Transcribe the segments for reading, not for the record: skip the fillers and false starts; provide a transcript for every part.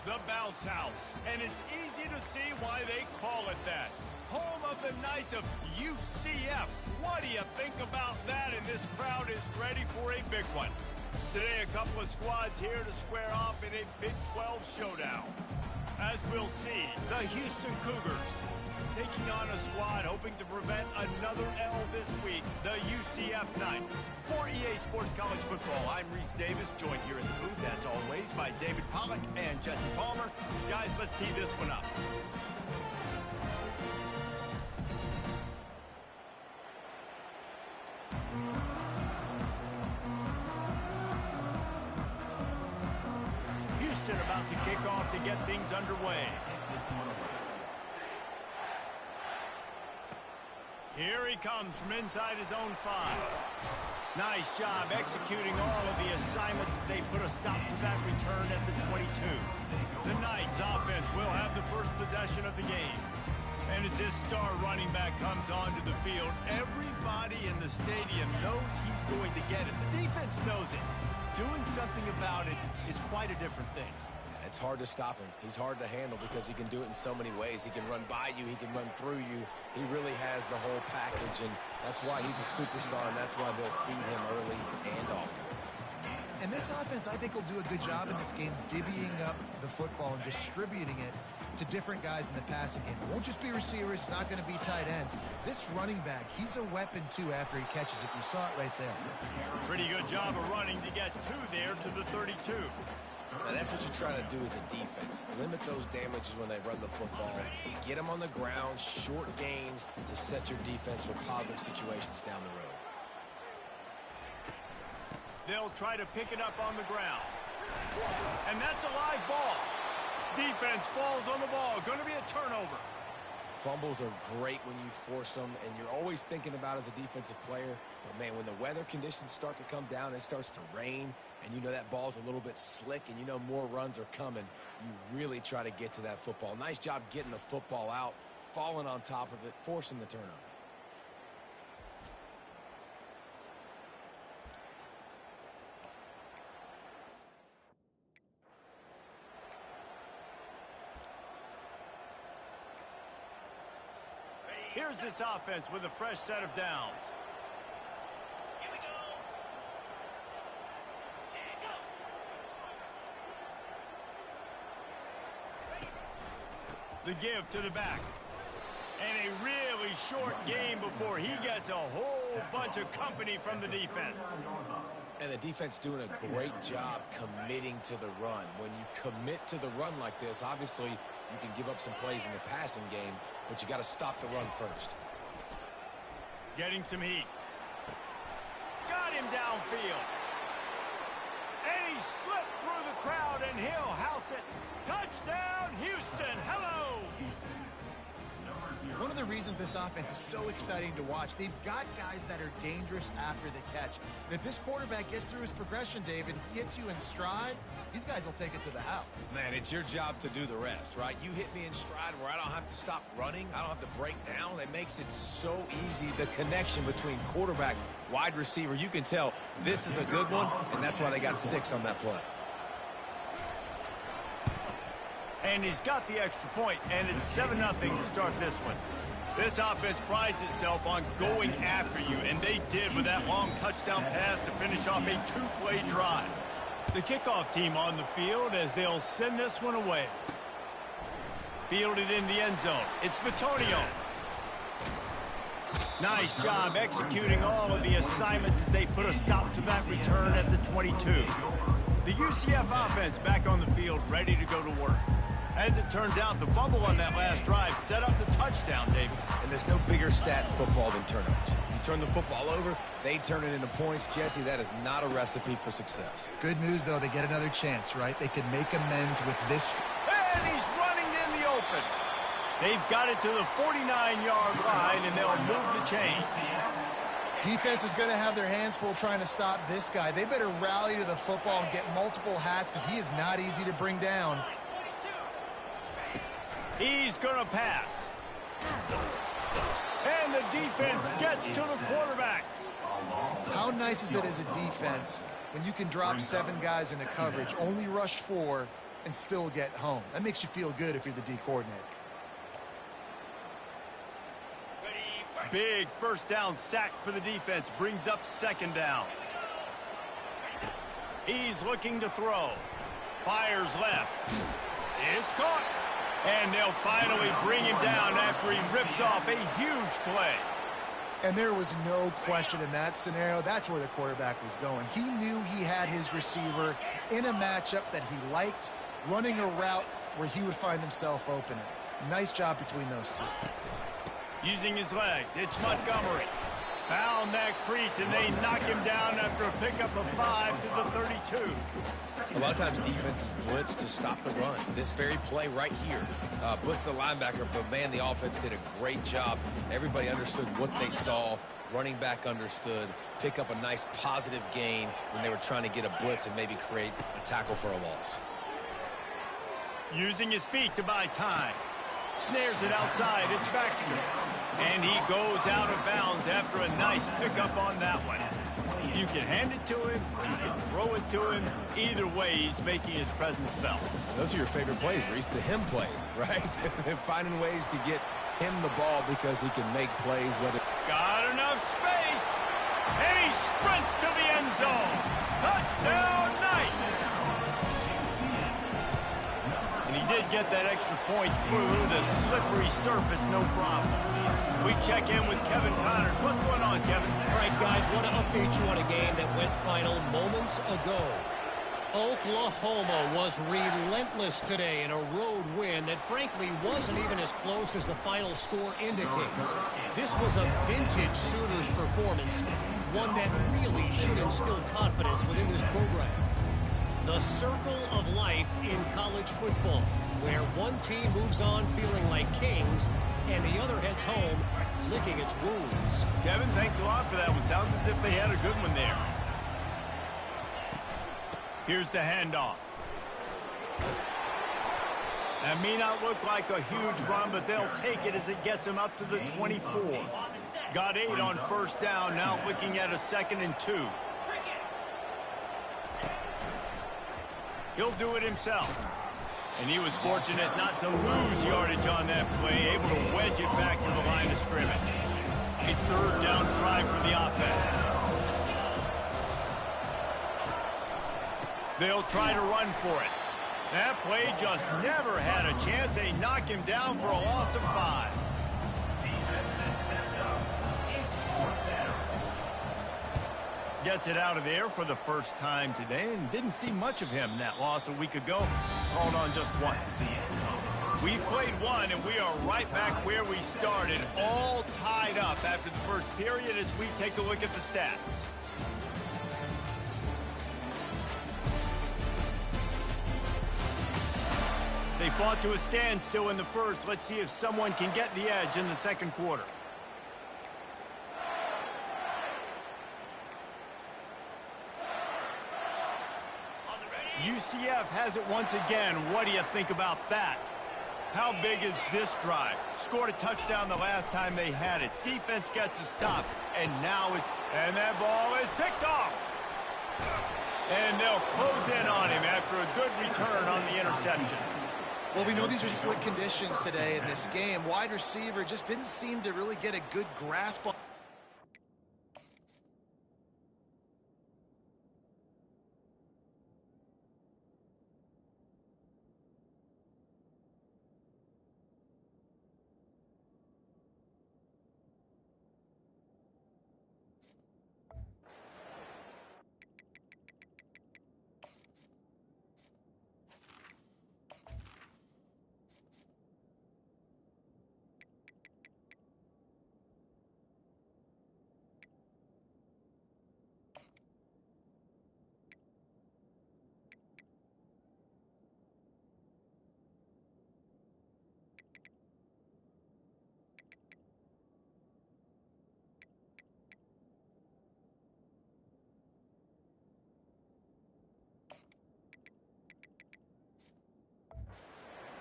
The Bounce House, and it's easy to see why they call it that. Home of the Knights of UCF. What do you think about that? And this crowd is ready for a big one. Today, a couple of squads here to square off in a Big 12 showdown. As we'll see, the Houston Cougars taking on a squad hoping to prevent another L this week, the UCF Knights. For EA Sports College Football, I'm Reese Davis, joined here in the booth, as always, by David Pollack and Jesse Palmer. Guys, let's tee this one up. Houston about to kick off to get things underway. Here he comes from inside his own 5. Nice job executing all of the assignments as they put a stop to that return at the 22. The Knights offense will have the first possession of the game. And as this star running back comes onto the field, everybody in the stadium knows he's going to get it. The defense knows it. Doing something about it is quite a different thing. It's hard to stop him. He's hard to handle because he can do it in so many ways. He can run by you. He can run through you. He really has the whole package, and that's why he's a superstar, and that's why they'll feed him early and often. And this offense, I think, will do a good job in this game divvying up the football and distributing it to different guys in the passing game. It won't just be receivers. It's not going to be tight ends. This running back, he's a weapon, too, after he catches it. You saw it right there. Pretty good job of running to get 2 there to the 32. Now that's what you're trying to do as a defense. Limit those damages when they run the football. Get them on the ground, short gains to set your defense for positive situations down the road. They'll try to pick it up on the ground. And that's a live ball. Defense falls on the ball. Going to be a turnover. Fumbles are great when you force them, and you're always thinking about as a defensive player. But, man, when the weather conditions start to come down, it starts to rain, and you know that ball's a little bit slick, and you know more runs are coming, you really try to get to that football. Nice job getting the football out, falling on top of it, forcing the turnover. Here's this offense with a fresh set of downs. Here we go. The give to the back. And a really short game before he gets a whole bunch of company from the defense. And the defense doing a great job committing to the run. When you commit to the run like this, obviously you can give up some plays in the passing game, but you got to stop the run first. Getting some heat. Got him downfield. And he slipped through the crowd, and he'll house it. Touchdown, Houston. Hello. One of the reasons this offense is so exciting to watch, they've got guys that are dangerous after the catch. And if this quarterback gets through his progression, David, hits you in stride, these guys will take it to the house. Man, it's your job to do the rest, right? You hit me in stride where I don't have to stop running. I don't have to break down. It makes it so easy. The connection between quarterback, wide receiver, you can tell this is a good one, and that's why they got 6 on that play. And he's got the extra point, and it's 7-0 to start this one. This offense prides itself on going after you, and they did with that long touchdown pass to finish off a 2-play drive. The kickoff team on the field as they'll send this one away. Fielded in the end zone. It's Bitonio. Nice job executing all of the assignments as they put a stop to that return at the 22. The UCF offense back on the field, ready to go to work. As it turns out, the fumble on that last drive set up the touchdown, David. And there's no bigger stat in football than turnovers. You turn the football over, they turn it into points. Jesse, that is not a recipe for success. Good news, though, they get another chance, right? They can make amends with this. And he's running in the open. They've got it to the 49-yard line, and they'll move the chains. Defense is going to have their hands full trying to stop this guy. They better rally to the football and get multiple hats because he is not easy to bring down. He's going to pass. And the defense gets to the quarterback. How nice is it as a defense when you can drop 7 guys into coverage, only rush 4, and still get home. That makes you feel good if you're the D coordinator. Big first down sack for the defense. Brings up second down. He's looking to throw. Fires left. It's caught. And they'll finally bring him down after he rips off a huge play. And there was no question in that scenario. That's where the quarterback was going. He knew he had his receiver in a matchup that he liked, running a route where he would find himself open. Nice job between those two. Using his legs, it's Montgomery. Found that crease, and they knock him down after a pickup of 5 to the 32. A lot of times defenses blitz to stop the run. This very play right here, blitz the linebacker, but man, the offense did a great job. Everybody understood what they saw. Running back understood. Pick up a nice positive gain when they were trying to get a blitz and maybe create a tackle for a loss. Using his feet to buy time. Snares it outside. It's Baxter. And he goes out of bounds after a nice pickup on that one. You can hand it to him. You can throw it to him. Either way, he's making his presence felt. Those are your favorite plays, Reese, the him plays, right? Finding ways to get him the ball because he can make plays. Got enough space. And he sprints to the end zone. Touchdown, Knights. And he did get that extra point through the slippery surface, no problem. We check in with Kevin Connors. What's going on, Kevin? All right, guys, want to update you on a game that went final moments ago. Oklahoma was relentless today in a road win that frankly wasn't even as close as the final score indicates. This was a vintage Sooners performance, one that really should instill confidence within this program. The circle of life in college football, where one team moves on feeling like kings and the other heads home licking its wounds. Kevin, thanks a lot for that one. Sounds as if they had a good one there. Here's the handoff. That may not look like a huge run, but they'll take it as it gets them up to the 24. Got 8 on first down, now looking at a 2nd and 2. He'll do it himself. And he was fortunate not to lose yardage on that play, able to wedge it back to the line of scrimmage. A 3rd down try for the offense. They'll try to run for it. That play just never had a chance. They knock him down for a loss of 5. Gets it out of there for the first time today and didn't see much of him in that loss a week ago. Called on just once. We've played one and we are right back where we started, all tied up after the first period as we take a look at the stats. They fought to a standstill in the first. Let's see if someone can get the edge in the second quarter. UCF has it once again. What do you think about that? How big is this drive? Scored a touchdown the last time they had it. Defense gets a stop, and now and that ball is picked off. And they'll close in on him after a good return on the interception. Well, we know these are slick conditions today in this game. Wide receiver just didn't seem to really get a good grasp on.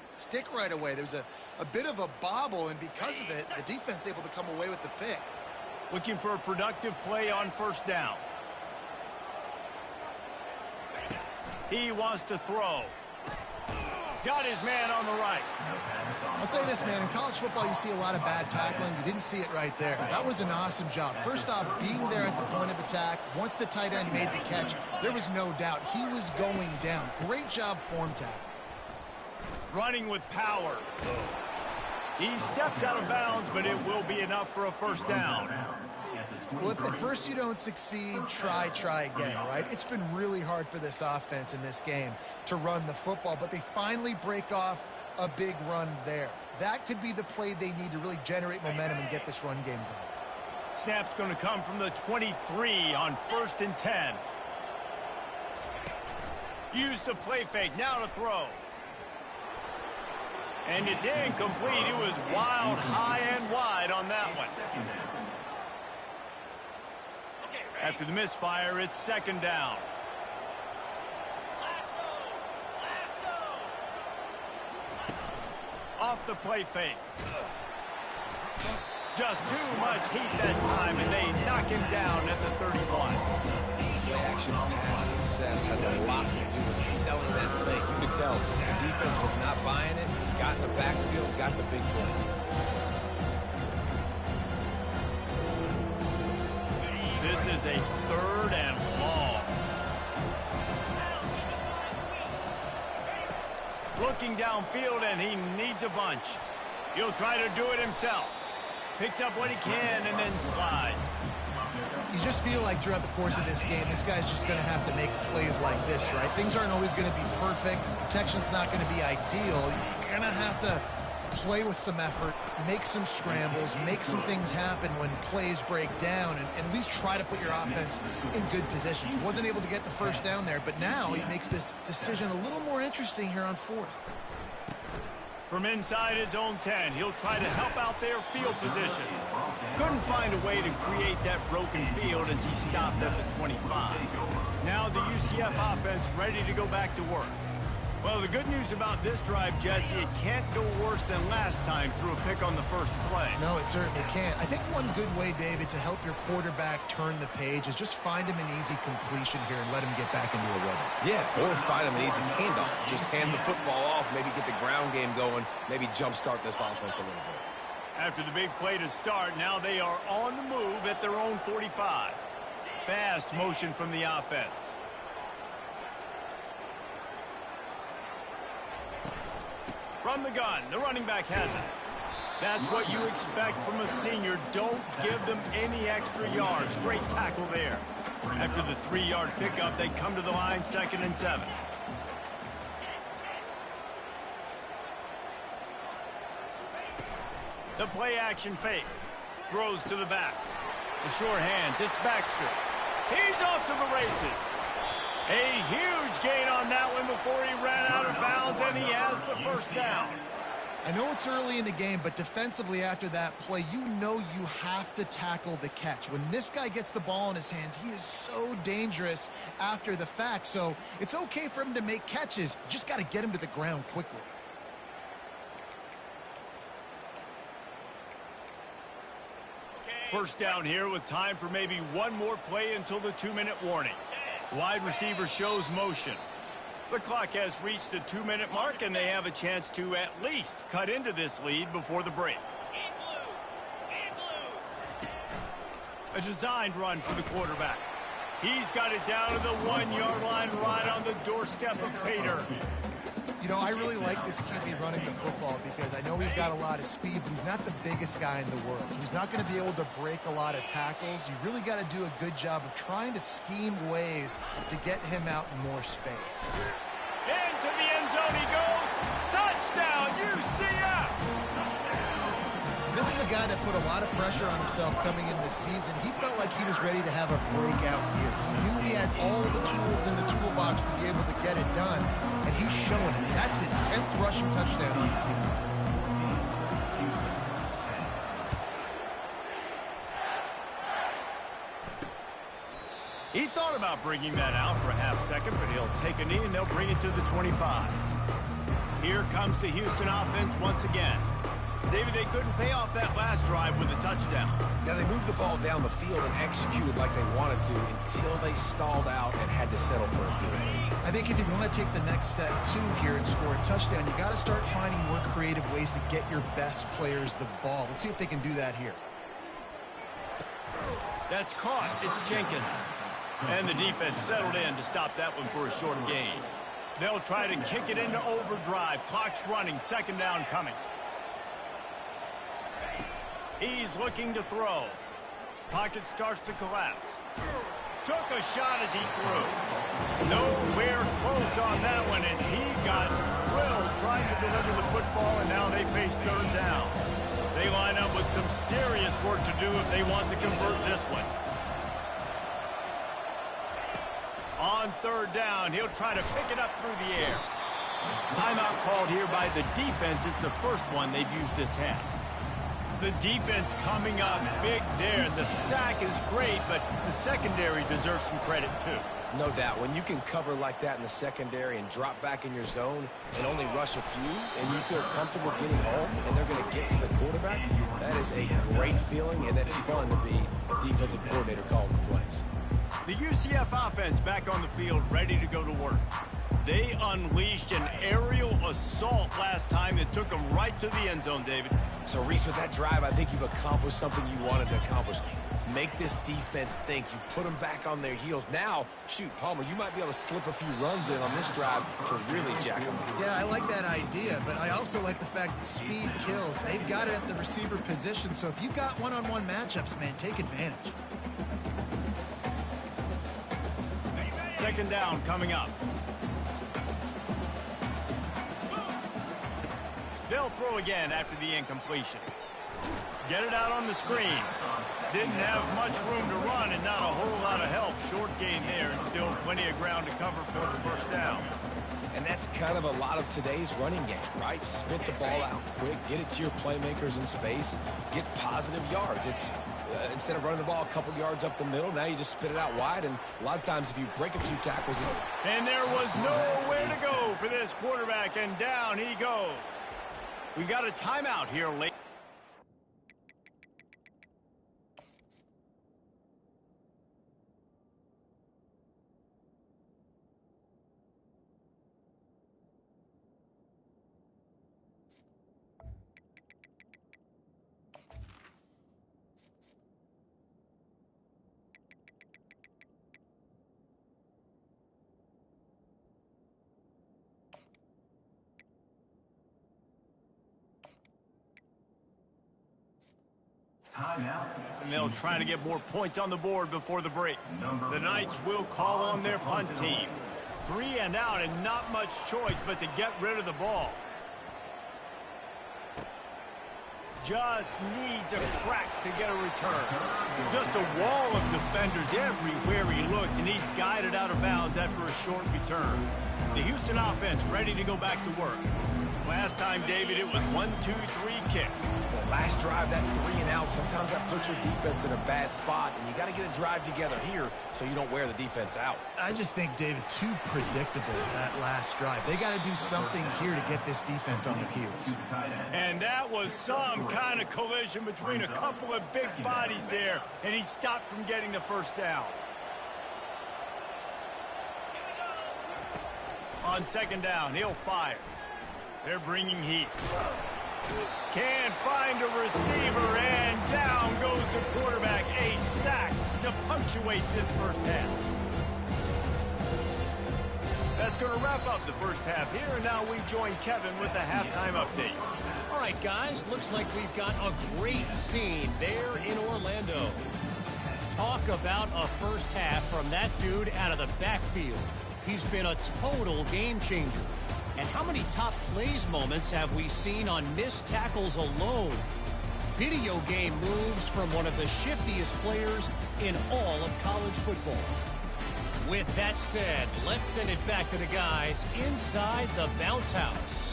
Stick right away. There's a bit of a bobble, and because of it, the defense able to come away with the pick. Looking for a productive play on first down. He wants to throw. Got his man on the right. I'll say this, man. In college football, you see a lot of bad tackling. You didn't see it right there. That was an awesome job. First off, being there at the point of attack. Once the tight end made the catch, there was no doubt he was going down. Great job form tackle. Running with power. He steps out of bounds, but it will be enough for a first down. Well, if at first you don't succeed, try again, right? It's been really hard for this offense in this game to run the football, but they finally break off a big run there. That could be the play they need to really generate momentum and get this run game going. Snap's going to come from the 23 on 1st and 10. Use the play fake, now to throw. And it's incomplete. It was wild, high and wide on that one. After the misfire, it's 2nd down. Off the play fake. Just too much heat that time, and they knock him down at the 31. Play action pass success has a lot to do with selling that fake. You could tell the defense was not buying it. Got in the backfield, got the big play. This is a 3rd and long. Looking downfield, and he needs a bunch. He'll try to do it himself. Picks up what he can and then slides. You just feel like throughout the course of this game, this guy's just going to have to make plays like this, right? Things aren't always going to be perfect. Protection's not going to be ideal. You're going to have to play with some effort, make some scrambles, make some things happen when plays break down, and at least try to put your offense in good positions. Wasn't able to get the first down there, but now he makes this decision a little more interesting here on 4th. From inside his own 10, he'll try to help out their field position. Couldn't find a way to create that broken field as he stopped at the 25. Now the UCF offense ready to go back to work. Well, the good news about this drive, Jesse, it can't go worse than last time through a pick on the first play. No, it certainly can't. I think one good way, David, to help your quarterback turn the page is just find him an easy completion here and let him get back into a rhythm. Yeah, or find him an easy handoff. Just hand the football off, maybe get the ground game going, maybe jumpstart this offense a little bit. After the big play to start, now they are on the move at their own 45. Fast motion from the offense. From the gun, the running back has it. That's what you expect from a senior. Don't give them any extra yards. Great tackle there. After the 3-yard pickup, they come to the line 2nd and 7. The play action fake. Throws to the back. The sure hands, it's Baxter. He's off to the races. A huge gain on that one before he ran out of bounds, and he has the first down. I know it's early in the game, but defensively after that play, you know you have to tackle the catch. When this guy gets the ball in his hands, he is so dangerous after the fact. So it's okay for him to make catches. You just got to get him to the ground quickly. First down here with time for maybe one more play until the 2-minute warning. Wide receiver shows motion. The clock has reached the 2-minute mark, and they have a chance to at least cut into this lead before the break. A designed run for the quarterback. He's got it down to the 1-yard line right on the doorstep of Pater. You know, I really like this QB running the football because I know he's got a lot of speed, but he's not the biggest guy in the world. So he's not going to be able to break a lot of tackles. You really got to do a good job of trying to scheme ways to get him out in more space. Into the end zone he goes. Touchdown, UCF! This is a guy that put a lot of pressure on himself coming in this season. He felt like he was ready to have a breakout year. He knew he had all the tools in the toolbox to be able to get it done, and he's showing it. That's his 10th rushing touchdown on the season. He thought about bringing that out for a half second, but he'll take a knee and they'll bring it to the 25. Here comes the Houston offense once again. David, they couldn't pay off that last drive with a touchdown. Now, they moved the ball down the field and executed like they wanted to until they stalled out and had to settle for a field goal. I think if you want to take the next step, too, here and score a touchdown, you got to start finding more creative ways to get your best players the ball. Let's see if they can do that here. That's caught. It's Jenkins. And the defense settled in to stop that one for a short gain. They'll try to kick it into overdrive. Clock's running. Second down coming. He's looking to throw. Pocket starts to collapse. Took a shot as he threw. Nowhere close on that one as he got drilled trying to deliver the football, and now they face third down. They line up with some serious work to do if they want to convert this one. On third down, he'll try to pick it up through the air. Timeout called here by the defense. It's the first one they've used this half. The defense coming up big there. The sack is great, but the secondary deserves some credit too. No doubt. When you can cover like that in the secondary and drop back in your zone and only rush a few, and you feel comfortable getting home and they're going to get to the quarterback, that is a great feeling, and it's fun to be defensive coordinator calling the plays. The UCF offense back on the field, ready to go to work. They unleashed an aerial assault last time that took them right to the end zone, David. So, Reese, with that drive, I think you've accomplished something you wanted to accomplish. Make this defense think. You put them back on their heels. Now, shoot, Palmer, you might be able to slip a few runs in on this drive to really jack them up. Yeah, I like that idea, but I also like the fact that speed kills. They've got it at the receiver position, so if you've got one-on-one matchups, man, take advantage. Second down coming up. They'll throw again after the incompletion. Get it out on the screen. Didn't have much room to run and not a whole lot of help. Short gain there and still plenty of ground to cover for the first down. And that's kind of a lot of today's running game, right? Spit the ball out quick, get it to your playmakers in space, get positive yards. It's instead of running the ball a couple yards up the middle, now you just spit it out wide, and a lot of times if you break a few tackles... And there was nowhere to go for this quarterback, and down he goes. We got a timeout here late. And they'll try to get more points on the board before the break. The Knights will call on their punt team. 3 and out and not much choice but to get rid of the ball. Just needs a crack to get a return. Just a wall of defenders everywhere he looks, and he's guided out of bounds after a short return. The Houston offense ready to go back to work. Last time, David, it was 1-2-3 kick. The last drive, that 3 and out, sometimes that puts your defense in a bad spot, and you got to get a drive together here so you don't wear the defense out. I just think, David, too predictable that last drive. They got to do something here to get this defense on their heels. And that was some kind of collision between a couple of big bodies there, and he stopped from getting the first down. On second down, he'll fire. They're bringing heat. Can't find a receiver, and down goes the quarterback. A sack to punctuate this first half. That's going to wrap up the first half here, and now we join Kevin with the halftime update. All right, guys, looks like we've got a great scene there in Orlando. Talk about a first half from that dude out of the backfield. He's been a total game changer. And how many top plays moments have we seen on missed tackles alone? Video game moves from one of the shiftiest players in all of college football. With that said, let's send it back to the guys inside the bounce house.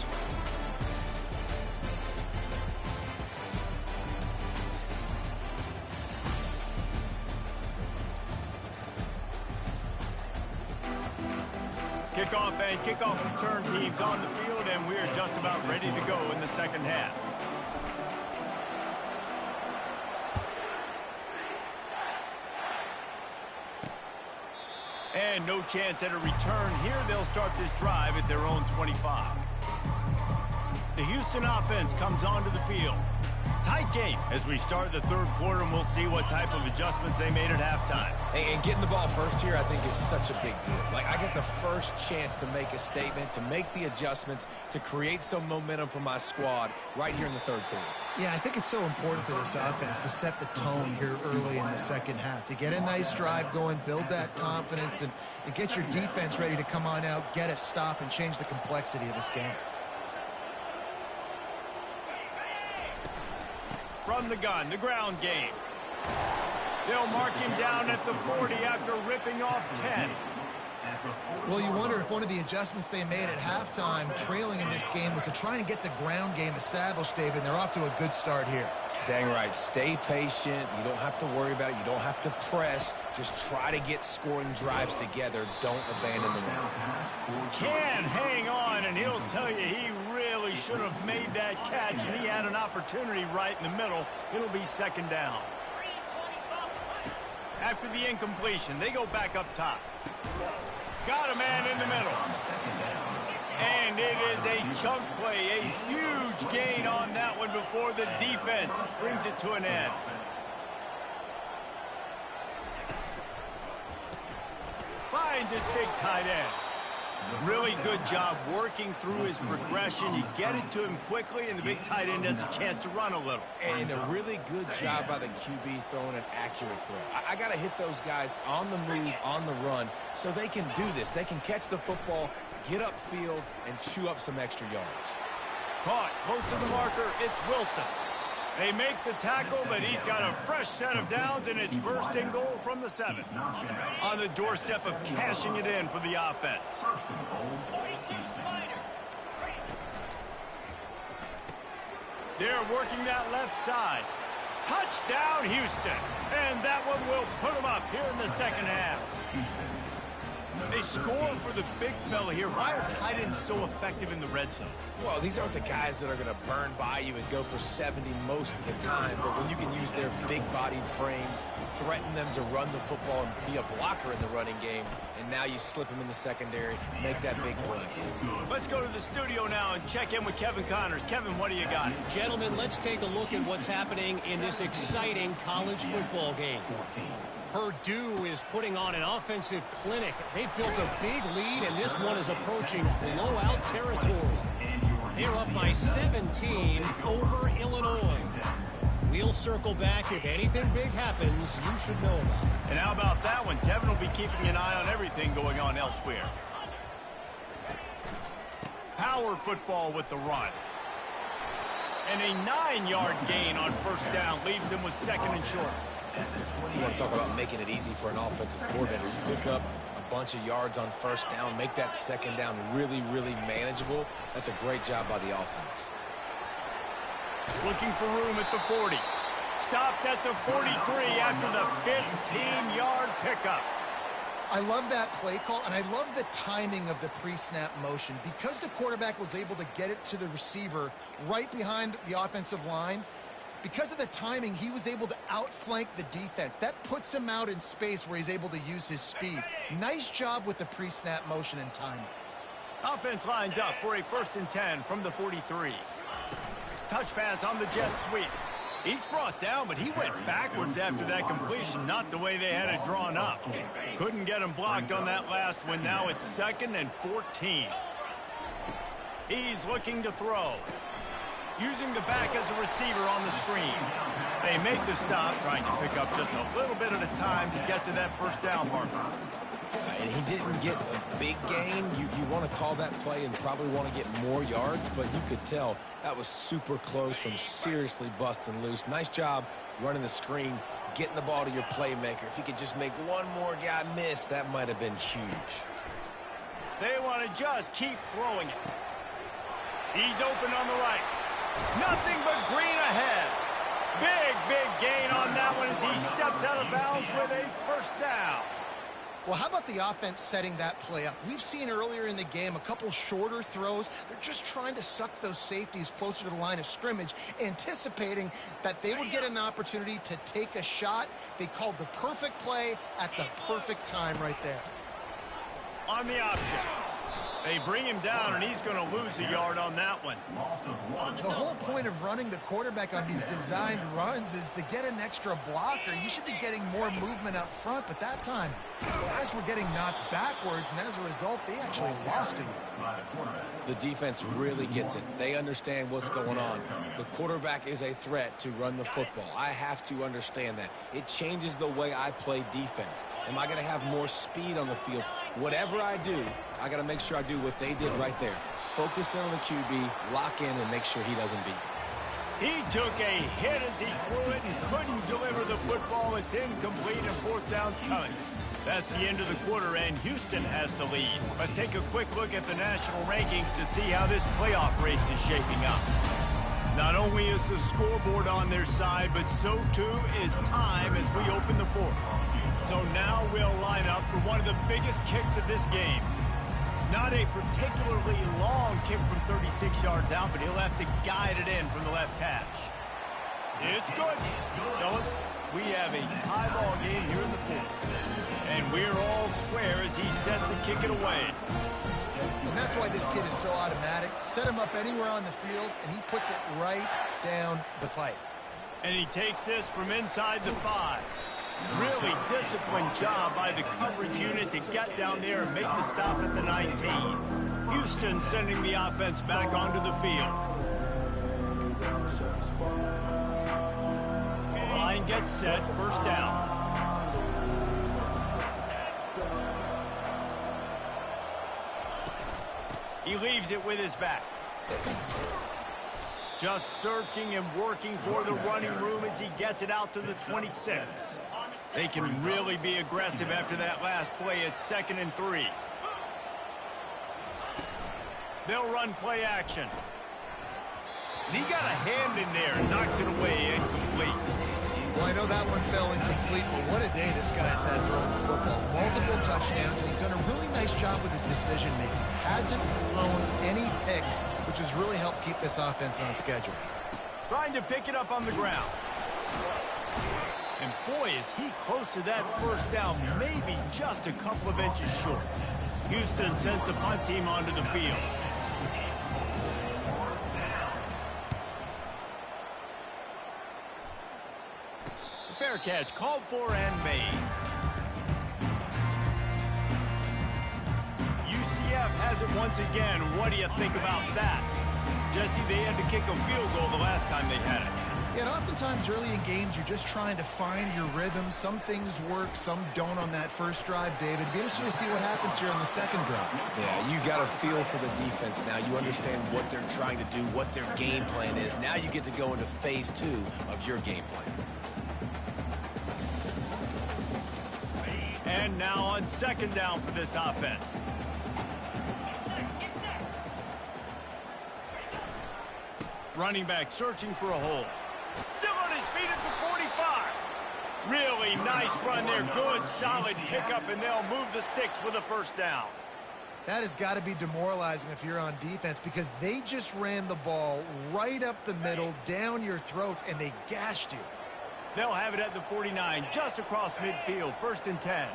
Kickoff and kickoff return teams on the field, and we're just about ready to go in the second half. And no chance at a return here. They'll start this drive at their own 25. The Houston offense comes onto the field. Tight game as we start the third quarter, and we'll see what type of adjustments they made at halftime. And getting the ball first here, I think, is such a big deal. Like, I get the first chance to make a statement, to make the adjustments, to create some momentum for my squad right here in the third quarter. Yeah, I think it's so important for this offense to set the tone here early in the second half, to get a nice drive going, build that confidence, and get your defense ready to come on out, get a stop, and change the complexity of this game. From the gun, the ground game. They'll mark him down at the 40 after ripping off 10. Well, you wonder if one of the adjustments they made at halftime, trailing in this game, was to try and get the ground game established, David. They're off to a good start here. Dang right. Stay patient. You don't have to worry about it. You don't have to press. Just try to get scoring drives together. Don't abandon the run. Can hang on, and he'll tell you he really should have made that catch, and he had an opportunity right in the middle. It'll be second down. After the incompletion, they go back up top. Got a man in the middle. And it is a chunk play, a huge gain on that one before the defense brings it to an end. Finds his big tight end. Really good job working through his progression. You get it to him quickly, and the big tight end has a chance to run a little. And a really good job by the QB throwing an accurate throw. I got to hit those guys on the move, on the run, so they can do this. They can catch the football, get upfield, and chew up some extra yards. Caught close to the marker. It's Wilson. They make the tackle, but he's got a fresh set of downs, and it's first and goal from the 7. On the doorstep of cashing it in for the offense. They're working that left side. Touchdown, Houston. And that one will put them up here in the second half. They score for the big fella here. Why are tight ends so effective in the red zone? Well, these aren't the guys that are going to burn by you and go for 70 most of the time, but when you can use their big-bodied frames, threaten them to run the football and be a blocker in the running game, and now you slip them in the secondary, make that big play. Let's go to the studio now and check in with Kevin Connors. Kevin, what do you got? Gentlemen, let's take a look at what's happening in this exciting college football game. Purdue is putting on an offensive clinic. They've built a big lead, and this one is approaching blowout territory. They're up by 17 over Illinois. We'll circle back. If anything big happens, you should know about it. And how about that one? Kevin will be keeping an eye on everything going on elsewhere. Power football with the run. And a 9-yard gain on first down leaves them with second and short. You want to talk about making it easy for an offensive coordinator. You pick up a bunch of yards on first down, make that second down really, really manageable. That's a great job by the offense. Looking for room at the 40. Stopped at the 43 after the 15-yard pickup. I love that play call, and I love the timing of the pre-snap motion. Because the quarterback was able to get it to the receiver right behind the offensive line, because of the timing, he was able to outflank the defense. That puts him out in space where he's able to use his speed. Nice job with the pre-snap motion and timing. Offense lines up for a 1st and 10 from the 43. Touch pass on the jet sweep. He's brought down, but he went backwards after that completion, not the way they had it drawn up. Couldn't get him blocked on that last one. Now it's 2nd and 14. He's looking to throw. Using the back as a receiver on the screen. They make the stop, trying to pick up just a little bit at a time to get to that first down marker. And he didn't get a big gain. You want to call that play and probably want to get more yards, but you could tell that was super close from seriously busting loose. Nice job running the screen, getting the ball to your playmaker. If he could just make one more guy miss, that might have been huge. They want to just keep throwing it. He's open on the right. Nothing but green ahead. Big gain on that one as he steps out of bounds with a first down. Well, how about the offense setting that play up? We've seen earlier in the game a couple shorter throws. They're just trying to suck those safeties closer to the line of scrimmage, anticipating that they would get an opportunity to take a shot. They called the perfect play at the perfect time right there. on the option. They bring him down, and he's going to lose a yard on that one. The whole point of running the quarterback on these designed runs is to get an extra blocker. You should be getting more movement up front, but that time, guys were getting knocked backwards, and as a result, they actually lost it. The defense really gets it. They understand what's going on. The quarterback is a threat to run the football. I have to understand that. It changes the way I play defense. Am I going to have more speed on the field? Whatever I do, I got to make sure I do what they did right there. Focus in on the QB, lock in, and make sure he doesn't beat me. He took a hit as he threw it and couldn't deliver the football. It's incomplete and fourth down's coming. That's the end of the quarter, and Houston has the lead. Let's take a quick look at the national rankings to see how this playoff race is shaping up. Not only is the scoreboard on their side, but so too is time as we open the fourth. So now we'll line up for one of the biggest kicks of this game. Not a particularly long kick from 36 yards out, but he'll have to guide it in from the left hash. It's good. Fellas, we have a tie ball game here in the fourth. And we're all square as he's set to kick it away. And that's why this kid is so automatic. Set him up anywhere on the field, and he puts it right down the pipe. And he takes this from inside the 5. Really disciplined job by the coverage unit to get down there and make the stop at the 19. Houston sending the offense back onto the field. Line gets set, first down. He leaves it with his back. Just searching and working for the running room as he gets it out to the 26. They can really be aggressive after that last play. It's 2nd and 3. They'll run play action. And he got a hand in there and knocks it away incomplete. Well, I know that one fell incomplete, but what a day this guy's had throwing the football. Multiple touchdowns, and he's done a really nice job with his decision-making. Hasn't thrown any picks, which has really helped keep this offense on schedule. Trying to pick it up on the ground. And boy, is he close to that first down, maybe just a couple of inches short. Houston sends the punt team onto the field. Fair catch called for and made. UCF has it once again. What do you think about that? Jesse, they had to kick a field goal the last time they had it. Yeah, and oftentimes early in games, you're just trying to find your rhythm. Some things work, some don't on that first drive, David. It'd be interesting to see what happens here on the second drive. Yeah, you got a feel for the defense now. You understand what they're trying to do, what their game plan is. Now you get to go into phase 2 of your game plan. And now on second down for this offense. Running back searching for a hole. Still on his feet at the 45. Really nice run there. Good, solid pickup, and they'll move the sticks with a first down. That has got to be demoralizing if you're on defense because they just ran the ball right up the middle, down your throats, and they gashed you. They'll have it at the 49, just across midfield, 1st and 10.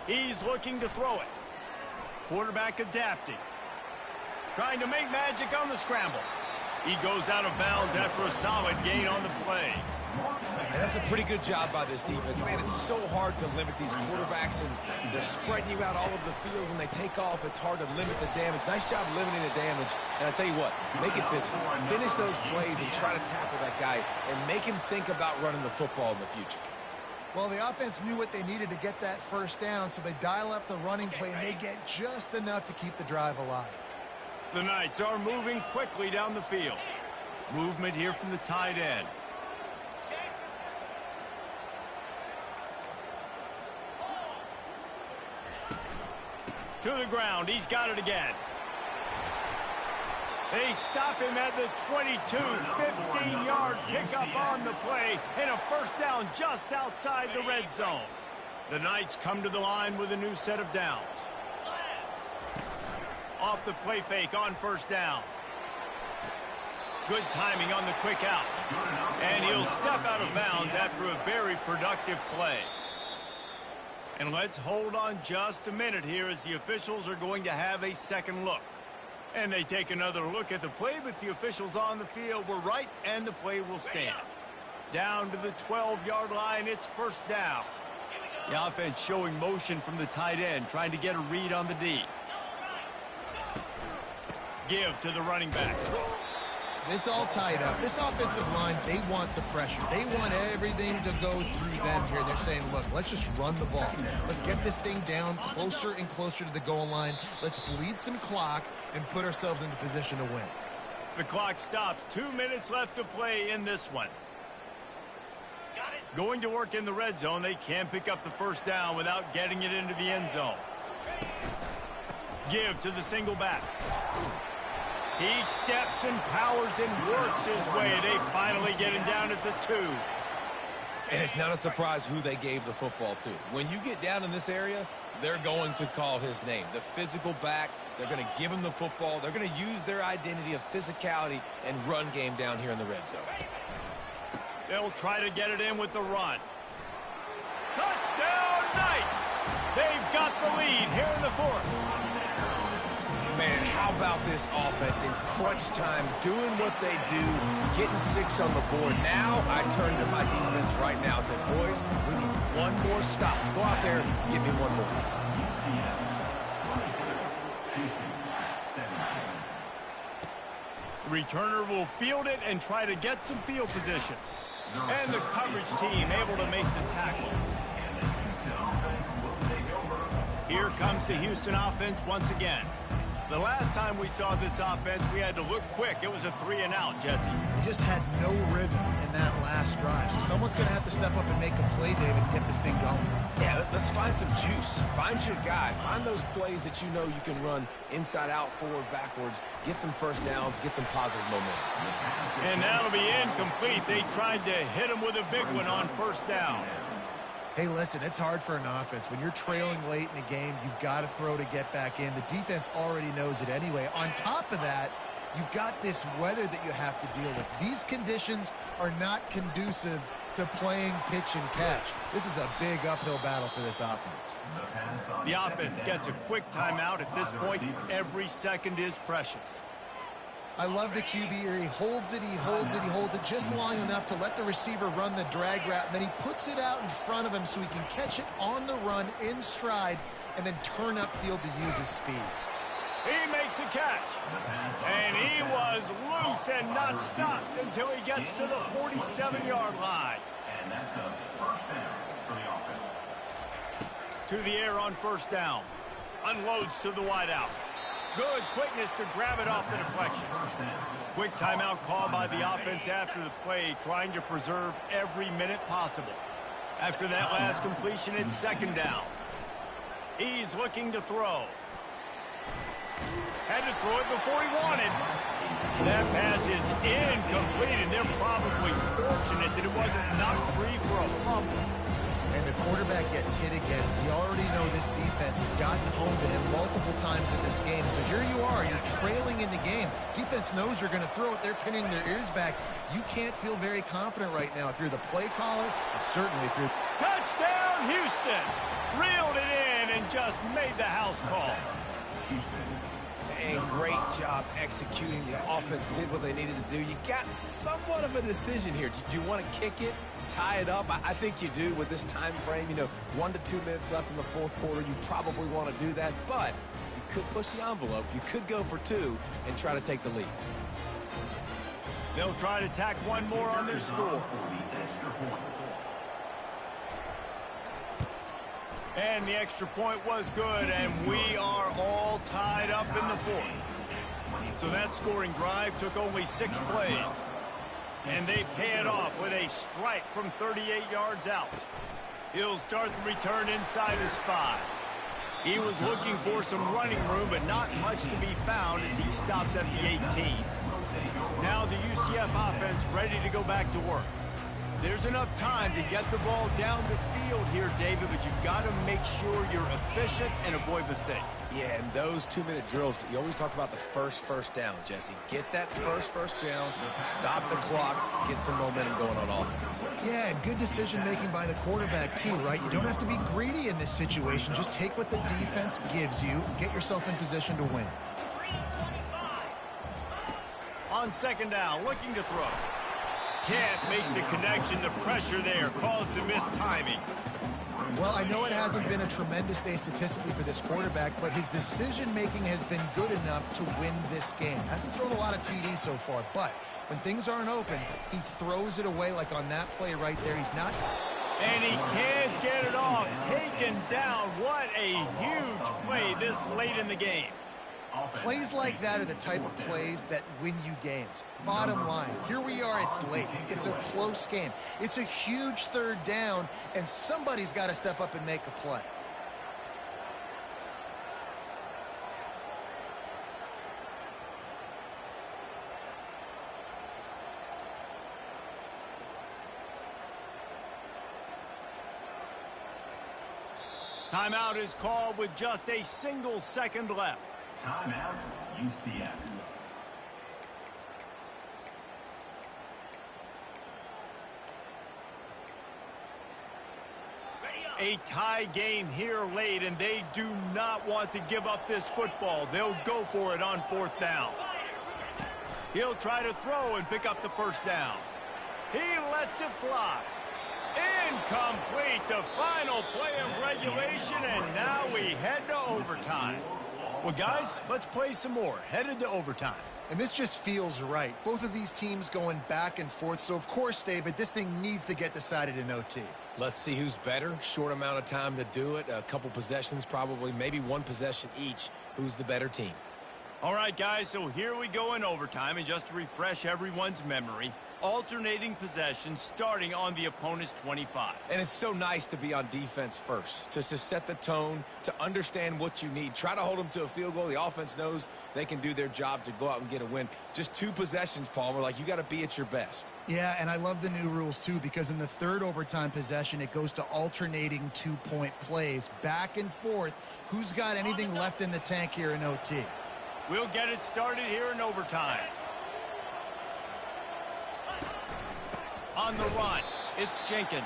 He's looking to throw it. Quarterback adapting. Trying to make magic on the scramble. He goes out of bounds after a solid gain on the play. And that's a pretty good job by this defense. Man, it's so hard to limit these quarterbacks, and they're spreading you out all over the field. When they take off, it's hard to limit the damage. Nice job limiting the damage. And I tell you what, make it physical. Finish those plays and try to tackle that guy and make him think about running the football in the future. Well, the offense knew what they needed to get that first down, so they dial up the running play, and they get just enough to keep the drive alive. The Knights are moving quickly down the field. Movement here from the tight end. To the ground. He's got it again. They stop him at the 22. 15-yard pickup on the play and a first down just outside the red zone. The Knights come to the line with a new set of downs. Off the play fake on first down. Good timing on the quick out. And he'll step out of bounds after a very productive play. And let's hold on just a minute here as the officials are going to have a second look. And they take another look at the play, but the officials on the field were right, and the play will stand. Down to the 12-yard line, it's first down. The offense showing motion from the tight end, trying to get a read on the D. Give to the running back. It's all tied up. This offensive line, they want the pressure. They want everything to go through them here. They're saying, look, let's just run the ball. Let's get this thing down closer and closer to the goal line. Let's bleed some clock and put ourselves into position to win. The clock stops. 2 minutes left to play in this one. Going to work in the red zone. They can't pick up the first down without getting it into the end zone. Give to the single back. He steps and powers and works his way. They finally get him down at the 2. And it's not a surprise who they gave the football to. When you get down in this area, they're going to call his name. The physical back, they're going to give him the football. They're going to use their identity of physicality and run game down here in the red zone. They'll try to get it in with the run. Touchdown Knights! They've got the lead here in the 4th. Man, how about this offense in crunch time, doing what they do, getting 6 on the board. Now I turn to my defense right now and say, boys, we need one more stop. Go out there, give me one more. Returner will field it and try to get some field position. And the coverage team able to make the tackle. Here comes the Houston offense once again. The last time we saw this offense, we had to look quick. It was a 3-and-out, Jesse. You just had no rhythm in that last drive. So someone's going to have to step up and make a play, David, and get this thing going. Yeah, let's find some juice. Find your guy. Find those plays that you know you can run inside out, forward, backwards. Get some first downs. Get some positive momentum. And that'll be incomplete. They tried to hit him with a big one on first down. Hey, listen, it's hard for an offense. When you're trailing late in a game, you've got to throw to get back in. The defense already knows it anyway. On top of that, you've got this weather that you have to deal with. These conditions are not conducive to playing pitch and catch. This is a big uphill battle for this offense. The offense gets a quick timeout at this point. Every second is precious. I love the QB here. He holds it, he holds it, he holds it just long enough to let the receiver run the drag route, and then he puts it out in front of him so he can catch it on the run in stride and then turn upfield to use his speed. He makes a catch, and he was loose and not stopped until he gets to the 47-yard line. And that's a first down for the offense. To the air on first down. Unloads to the wideout. Good quickness to grab it off the deflection. Quick timeout call by the offense after the play, trying to preserve every minute possible. After that last completion, it's second down. He's looking to throw. Had to throw it before he wanted. That pass is incomplete, and they're probably fortunate that it wasn't knocked free for a fumble. And the quarterback gets hit again. We already know this defense has gotten home to him multiple times in this game. So here you are, you're trailing in the game. Defense knows you're going to throw it. They're pinning their ears back. You can't feel very confident right now if you're the play caller, and certainly if you're... Touchdown, Houston! Reeled it in and just made the house call. And great job executing. The offense did what they needed to do. You got somewhat of a decision here. Do you want to kick it, tie it up? I think you do with this time frame. 1 to 2 minutes left in the fourth quarter. You probably want to do that, but you could push the envelope. You could go for 2 and try to take the lead. They'll try to tack one more on their score. And the extra point was good, and we are all tied up in the fourth. So that scoring drive took only 6 plays. And they pay it off with a strike from 38 yards out. He'll start the return inside his 5. He was looking for some running room, but not much to be found as he stopped at the 18. Now the UCF offense ready to go back to work. There's enough time to get the ball down the field here, David, but you've got to make sure you're efficient and avoid mistakes. Yeah, and those 2-minute drills, you always talk about the first down, Jesse. Get that first down, stop the clock, get some momentum going on offense. Yeah, and good decision-making by the quarterback, too, right? You don't have to be greedy in this situation. Just take what the defense gives you and get yourself in position to win. On second down, looking to throw. Can't make the connection. The pressure there caused the missed timing. Well, I know it hasn't been a tremendous day statistically for this quarterback, but his decision-making has been good enough to win this game. Hasn't thrown a lot of TDs so far, but when things aren't open, he throws it away like on that play right there. He's not... And he can't get it off. Taken down. What a huge play this late in the game. Plays like that are the type of plays that win you games. Bottom line, here we are, it's late. It's a close game. It's a huge third down, and somebody's got to step up and make a play. Timeout is called with just a single second left. Timeout, UCF. A tie game here late, and they do not want to give up this football. They'll go for it on fourth down. He'll try to throw and pick up the first down. He lets it fly. Incomplete, the final play of regulation, and now we head to overtime. Well, guys, let's play some more. Headed to overtime. And this just feels right. Both of these teams going back and forth, so of course, David, this thing needs to get decided in OT. Let's see who's better. Short amount of time to do it. A couple possessions probably, maybe one possession each. Who's the better team? All right, guys, so here we go in overtime, and just to refresh everyone's memory, alternating possessions starting on the opponent's 25. And it's so nice to be on defense first, to set the tone, to understand what you need. Try to hold them to a field goal. The offense knows they can do their job to go out and get a win. Just 2 possessions, Palmer, like you got to be at your best. Yeah, and I love the new rules, too, because in the third overtime possession, it goes to alternating 2-point plays, back and forth. Who's got anything left in the tank here in OT? We'll get it started here in overtime. On the run, it's Jenkins.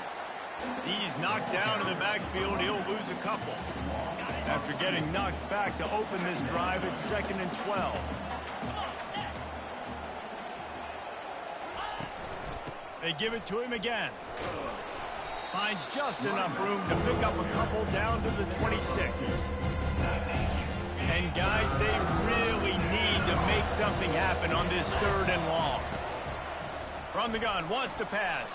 He's knocked down in the backfield. He'll lose a couple. After getting knocked back to open this drive, it's 2nd and 12. They give it to him again. Finds just enough room to pick up a couple down to the 26. And guys, they really need to make something happen on this 3rd and long. From the gun, wants to pass.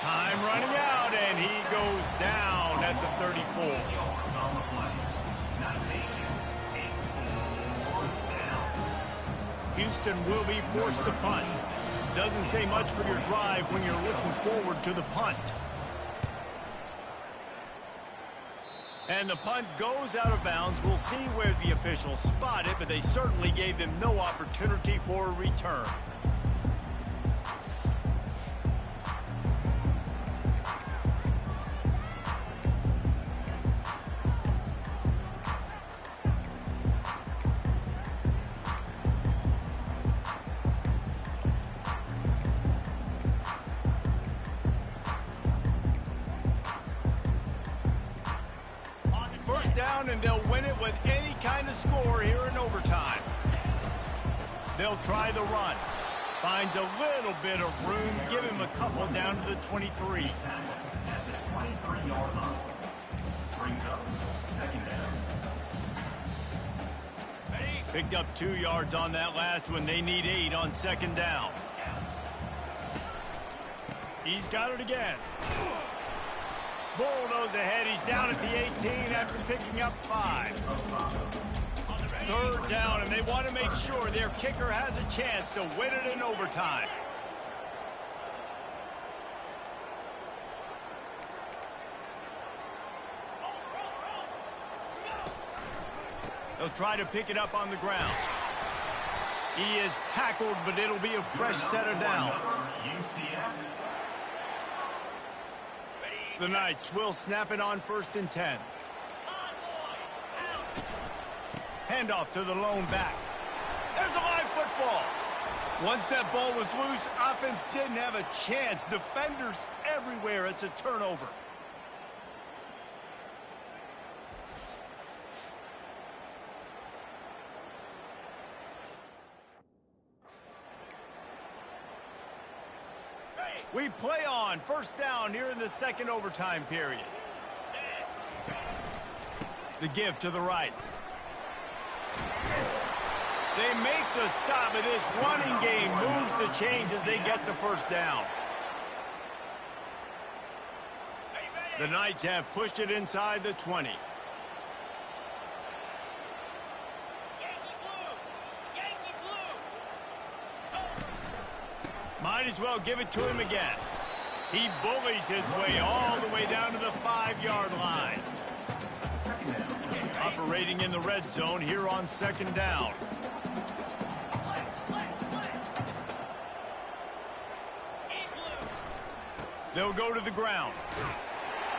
Time running out, and he goes down at the 34. Houston will be forced to punt. Doesn't say much for your drive when you're looking forward to the punt. And the punt goes out of bounds. We'll see where the officials spot it, but they certainly gave them no opportunity for a return. Down, and they'll win it with any kind of score here in overtime. They'll try the run. Finds a little bit of room. Give him a couple down to the 23. At the 23-yard line. Brings up 2nd down. Picked up 2 yards on that last one. They need 8 on 2nd down. He's got it again. Bulldoze ahead. He's down at the 18 after picking up 5. 3rd down, and they want to make sure their kicker has a chance to win it in overtime. They'll try to pick it up on the ground. He is tackled, but it'll be a fresh set of downs. The Knights will snap it on 1st and 10. Handoff to the lone back. There's a live football. Once that ball was loose, offense didn't have a chance. Defenders everywhere. It's a turnover. We play on 1st down here in the 2nd overtime period. The give to the right. They make the stop, and this running game moves the chains as they get the 1st down. The Knights have pushed it inside the 20. Might as well give it to him again. He bullies his way all the way down to the 5-yard line. Operating in the red zone here on 2nd down. They'll go to the ground.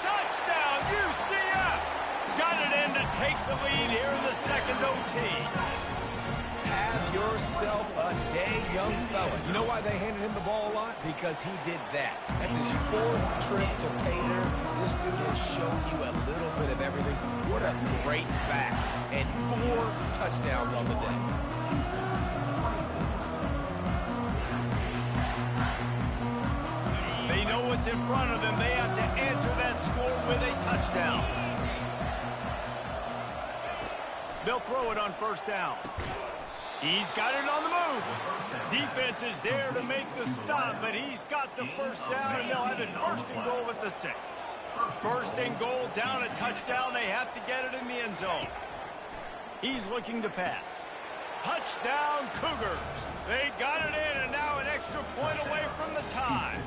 Touchdown, UCF! Got it in to take the lead here in the 2nd OT. Have yourself a day, young fella. You know why they handed him the ball a lot? Because he did that. That's his 4th trip to pay dirt. This dude has shown you a little bit of everything. What a great back. And 4 touchdowns on the day. They know what's in front of them. They have to answer that score with a touchdown. They'll throw it on 1st down. He's got it on the move. Defense is there to make the stop, but he's got the 1st down, and they'll have it 1st and goal at the 6. 1st and goal, down a touchdown. They have to get it in the end zone. He's looking to pass. Touchdown, Cougars. They got it in, and now an extra point away from the tie.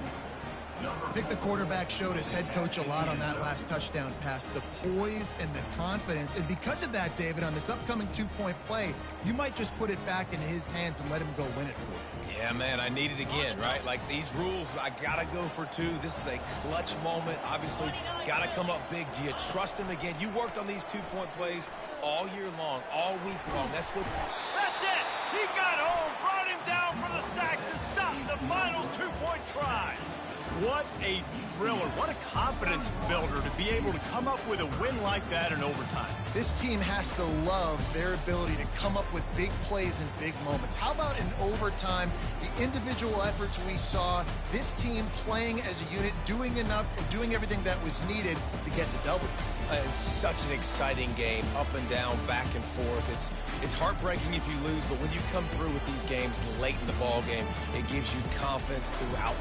I think the quarterback showed his head coach a lot on that last touchdown pass, the poise and the confidence. And because of that, David, on this upcoming 2-point play, you might just put it back in his hands and let him go win it for you. Yeah, man, I need it again, right? Like these rules, I got to go for 2. This is a clutch moment. Obviously, got to come up big. Do you trust him again? You worked on these 2-point plays all year long, all week long. That's it. He got home, brought him down for the sack to stop the final 2-point try. What a thriller. What a confidence builder to be able to come up with a win like that in overtime. This team has to love their ability to come up with big plays and big moments. How about in overtime, the individual efforts we saw, this team playing as a unit, doing enough and doing everything that was needed to get the W. It's such an exciting game, up and down, back and forth. It's heartbreaking if you lose, but when you come through with these games late in the ball game, it gives you confidence throughout